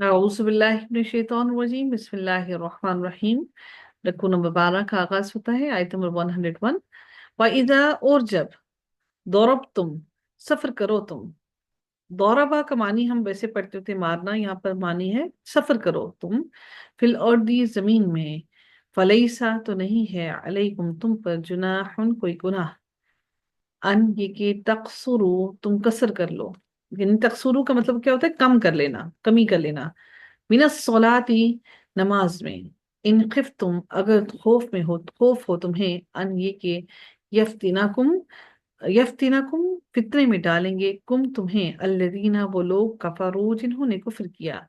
अऊज़ु बिल्लाहि मिनश शैतानिर रजीम बिस्मिल्लाहिर रहमानिर रहीम। रकू नंबर 12 का आगाज होता है, आयत नंबर 101। वाइदा, और जब, दौरब तुम, सफर करो तुम। दौरबा का मानी हम वैसे पढ़ते थे मारना, यहाँ पर मानी है सफर करो तुम। फिल अर्दी, जमीन में। फलैसा, तो नहीं है, अलैकुम, तुम पर, जुनाहुन, कोई गुनाह। अन, ये कि तकसुरु, तुम कसर कर लो। यानी तकसुरु का मतलब क्या होता है? कम कर लेना, कमी कर लेना। मिनस सोलाती, नमाज में। इन खिफ्तुम, अगर खौफ हो तुम्हें, अन, ये के, यफ्तिनाकुम, यफ्तिनाकुम, फितने में डालेंगे, तुम्हें, अल्लदीना, वो लोग, कफरू, जिन्होंने कुफ्र किया।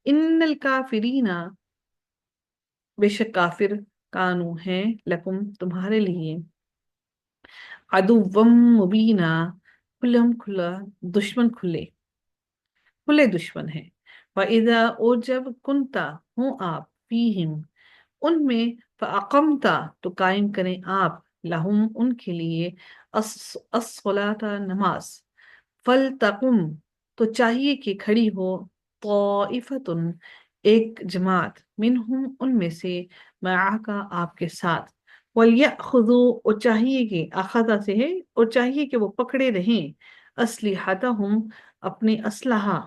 इन्नल काफिरीना, बेशक काफिर, कानू हैं, लकुम, तुम्हारे लिए, अदुव्वम मुबीना, खुलम खुला, दुश्मन खुले, खुले दुश्मन है। वइदा, और जब, कुंता, हो आप, फीहिम, उनमें, फ़अक़मता, तो कायम करें आप, लहुम, उनके लिए, अस्सलाता, नमाज। फल तकुम, तो चाहिए कि खड़ी हो, तौइफतुन, एक जमात, मिनहुम, उनमें से, मआका, आपके साथ। वलियअखुज़ू, और चाहिए कि, अखज़ा से है, और चाहिए कि वो पकड़े रहें, असलिहतहुम, अपने असलहा।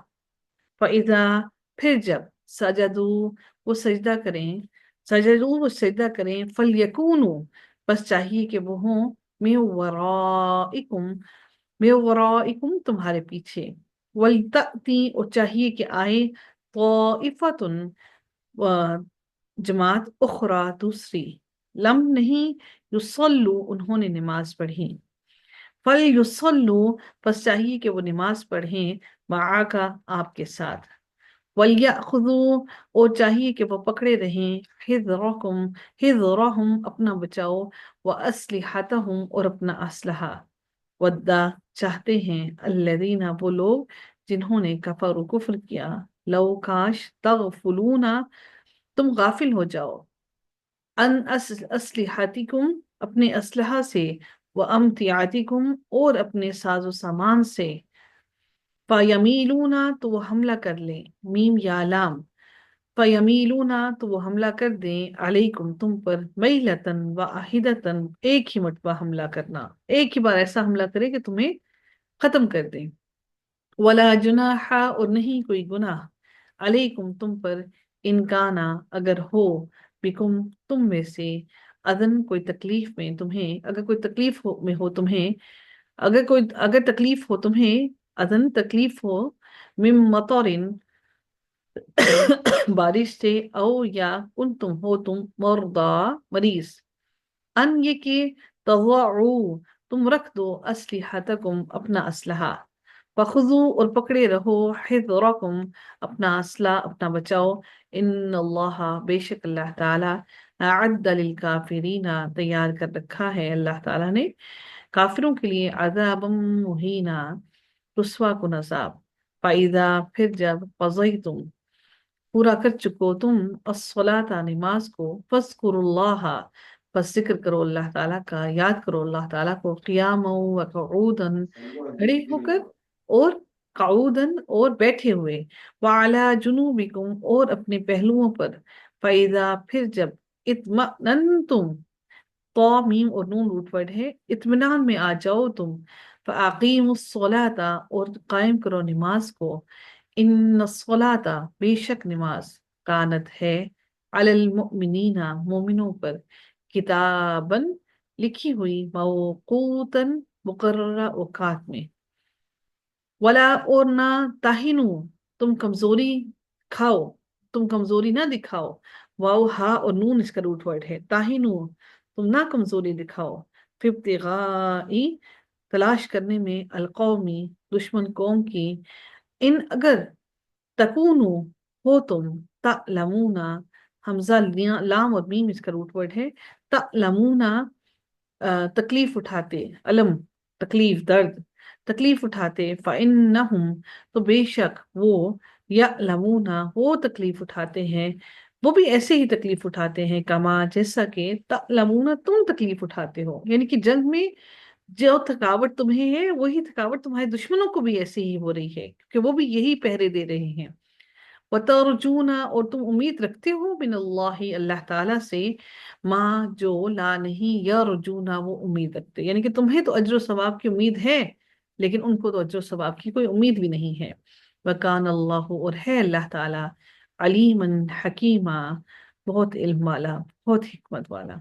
फ़इज़ा, फिर जब, सजदू, वो सजदा करें, सजदू, वो सजदा करें, फल यकूनू, बस चाहिए कि वो हों, मिन वराइकुम, मिन वराइकुम, तुम्हारे पीछे। वलतअती, और चाहिए कि आए, तौइफतुन, जमात, उखरा, दूसरी, लम, नहीं, युसल्लू, उन्होंने नमाज पढ़ी। फल युसल्लू, बस चाहिए कि वो नमाज पढ़ें, माआका, आपके साथ। वलियअखुज़ू, और चाहिए कि वो पकड़े रहें, हिज़्रकुम, हिज़्रहुम, अपना बचाओ, व अस्लिहतहुम, और अपना असलहा। वद्दा, चाहते हैं, अल्लज़ीना, वो लोग, जिन्होंने कफर, कुफ्र किया, लव, काश, तगफुलूना, तुम गाफिल हो जाओ, अन असलिहतिकुम, अपने असलहा से, व अमतियातिकुम, और अपने साजो सामान से। फयमीलूना, तो वो हमला कर लें, मीम या लाम। फयमीलूना, तो वो हमला कर दें, अलैकुम, तुम पर, मईलतन व अहिदतन, एक ही मर्तबा हमला करना, एक ही बार ऐसा हमला करे कि तुम्हें खत्म कर दें। वला जुनाहा, और नहीं कोई गुनाह, अलैकुम, तुम पर, इनकाना, अगर हो, बिकुम, तुम में से, अदन, कोई तकलीफ में तुम्हें, अगर कोई तकलीफ में हो तुम्हें, अगर तकलीफ हो तुम्हें, अदन, तकलीफ हो, मिम मतरिन, बारिश से, औ, या, उन, तुम हो तुम, मुर्दा, मरीज। अन, ये कि, तज़अू, तुम रख दो, असलिहतकुम, अपना असलहा। फखुजू, और पकड़े रहो, हिज़्रकुम, अपना असला, अपना बचाओ। इन्नल्लाह, बेशक अल्लाह ताला, अअद्द लिल काफिरीना, तैयार कर रखा है अल्लाह ताला ने काफिरों के लिए, अज़ाबम मुहीना, रुस्वा कुन अज़ाब। फाइदा, फिर जब, क़ज़यतुम, पूरा कर चुको तुम, अस्सलाता, नमाज को, फज़्कुरुल्लाह, बस जिक्र करो अल्लाह ताला का, याद करो अल्लाह ताला को, क़ियामन व क़ुऊदन, खड़े होकर, और क़उदन, और बैठे हुए, व अला जुनूबिकुम, और अपने पहलुओं पर। फ़इज़ा, फिर जब, इत्मअनन्तुम, तो, मीम और नून रूट वर्ड है, इत्मीनान में आ जाओ तुम। फ़अक़ीमुस्सलाता, और कायम करो नमाज को। इन सलाता, बेशक नमाज, कानत है, अलल मुमिनीना, मोमिनों पर, किताबन, लिखी हुई, मौकूतन, मुकर्ररा औकात में। वला, और ना, ताहिनु, तुम कमजोरी खाओ, तुम कमजोरी ना दिखाओ। वाओ, हा और नून इसका रूट वर्ड है, ताहिनु, तुम ना कमजोरी दिखाओ। फिब्तिगाई, तलाश करने में, अलकौमी, दुश्मन कौम की। इन, अगर, तकूनु, हो तुम, तअलमूना, हमजा, लाम और मीम इसका रूट वर्ड है, तअलमूना, तकलीफ उठाते, अलम, तकलीफ, दर्द, तकलीफ उठाते, फ़इन्नहुम, तो बेशक वो, यअलमूना, वो तकलीफ उठाते हैं, वो भी ऐसे ही तकलीफ उठाते हैं, कमा, जैसा कि, तअलमूना, तुम तकलीफ उठाते हो, यानी कि जंग में जो थकावट तुम्हें है, वही थकावट तुम्हारे दुश्मनों को भी ऐसे ही हो रही है, क्योंकि वो भी यही पहरे दे रहे हैं। وَتَرْجُونَ اور تم امید رکھتے ہو من اللہ اللہ تعالیٰ سے ما جو لا نہیں یرجون وہ امید رکھتے، یعنی کہ تمہیں تو اجر و ثواب کی امید ہے لیکن ان کو تو اجر و ثواب کی کوئی امید بھی نہیں ہے۔ وَكَانَ اللہ اور ہے اللہ تعالیٰ علیمًا حکیمہ، بہت علم والا، بہت حکمت والا۔